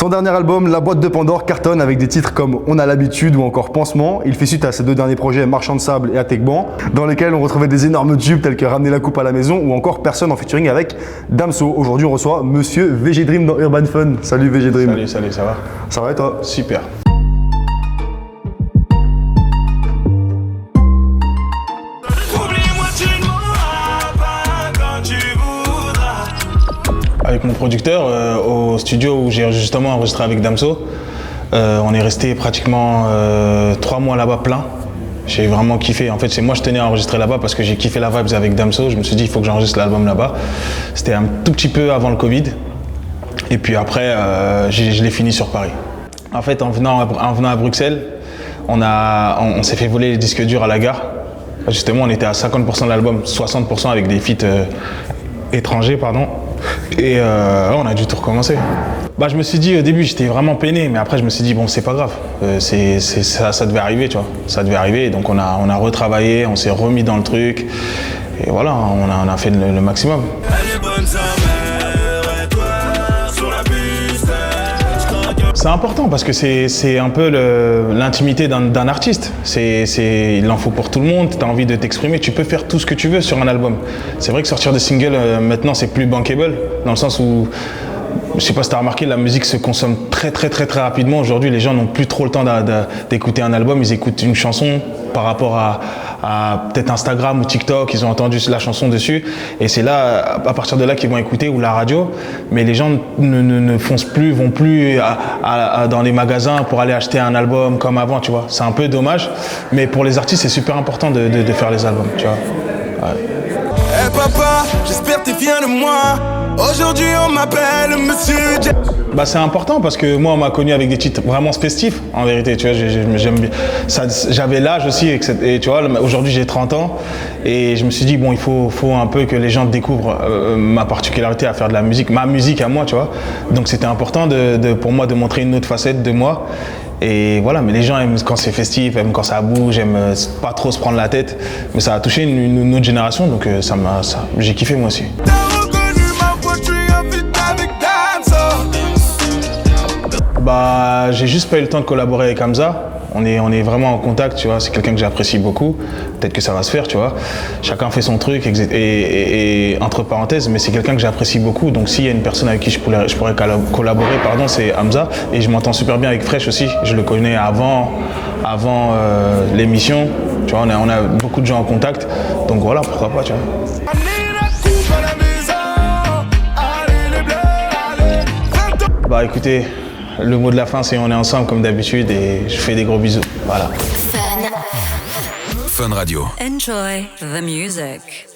Son dernier album, La Boîte de Pandore, cartonne avec des titres comme On a l'habitude ou encore Pansement. Il fait suite à ses deux derniers projets, Marchand de sable et Atekban, dans lesquels on retrouvait des énormes tubes tels que Ramener la coupe à la maison ou encore Personne en featuring avec Damso. Aujourd'hui, on reçoit Monsieur VG Dream dans Urban Fun. Salut VG Dream. Salut, ça va? Ça va et toi? Super. Avec mon producteur, au studio où j'ai justement enregistré avec Damso, on est resté pratiquement 3 mois là-bas plein. J'ai vraiment kiffé. En fait, c'est moi je tenais à enregistrer là-bas parce que j'ai kiffé la vibes avec Damso. Je me suis dit il faut que j'enregistre l'album là-bas. C'était un tout petit peu avant le Covid. Et puis après, je l'ai fini sur Paris. En fait, en venant à Bruxelles, on s'est fait voler les disques durs à la gare. Justement, on était à 50% de l'album, 60% avec des feats étrangers, pardon. Et on a dû tout recommencer. Je me suis dit au début j'étais vraiment peiné, mais après je me suis dit bon c'est pas grave, ça devait arriver, tu vois, ça devait arriver. Donc on a retravaillé, on s'est remis dans le truc et voilà, on a fait le maximum. C'est important parce que c'est un peu l'intimité d'un artiste. Il en faut pour tout le monde, tu as envie de t'exprimer, tu peux faire tout ce que tu veux sur un album. C'est vrai que sortir des singles maintenant c'est plus bankable, dans le sens où, je sais pas si tu as remarqué, la musique se consomme très rapidement. Aujourd'hui les gens n'ont plus trop le temps d'écouter un album, ils écoutent une chanson par rapport à peut-être Instagram ou TikTok, ils ont entendu la chanson dessus et c'est là, à partir de là qu'ils vont écouter, ou la radio, mais les gens ne foncent plus, vont plus dans les magasins pour aller acheter un album comme avant, tu vois. C'est un peu dommage, mais pour les artistes c'est super important de faire les albums, tu vois. Ouais. Hey papa, j'espère que tu viens de moi. Aujourd'hui on m'appelle Monsieur J. C'est important parce que moi on m'a connu avec des titres vraiment festifs en vérité, tu vois, j'aime bien. J'avais l'âge aussi et tu vois, aujourd'hui j'ai 30 ans et je me suis dit bon il faut un peu que les gens découvrent ma particularité à faire de la musique, ma musique à moi, tu vois. Donc c'était important pour moi de montrer une autre facette de moi. Et voilà, mais les gens aiment quand c'est festif, aiment quand ça bouge, aiment pas trop se prendre la tête. Mais ça a touché une autre génération, donc j'ai kiffé moi aussi. J'ai juste pas eu le temps de collaborer avec Hamza. On est vraiment en contact, tu vois. C'est quelqu'un que j'apprécie beaucoup. Peut-être que ça va se faire, tu vois. Chacun fait son truc et entre parenthèses, mais c'est quelqu'un que j'apprécie beaucoup. Donc s'il y a une personne avec qui je pourrais collaborer, c'est Hamza. Et je m'entends super bien avec Fresh aussi. Je le connais avant l'émission. Tu vois, on a beaucoup de gens en contact. Donc voilà, pourquoi pas, tu vois. Écoutez, le mot de la fin, c'est on est ensemble comme d'habitude et je fais des gros bisous. Voilà. Fun Radio. Enjoy the music.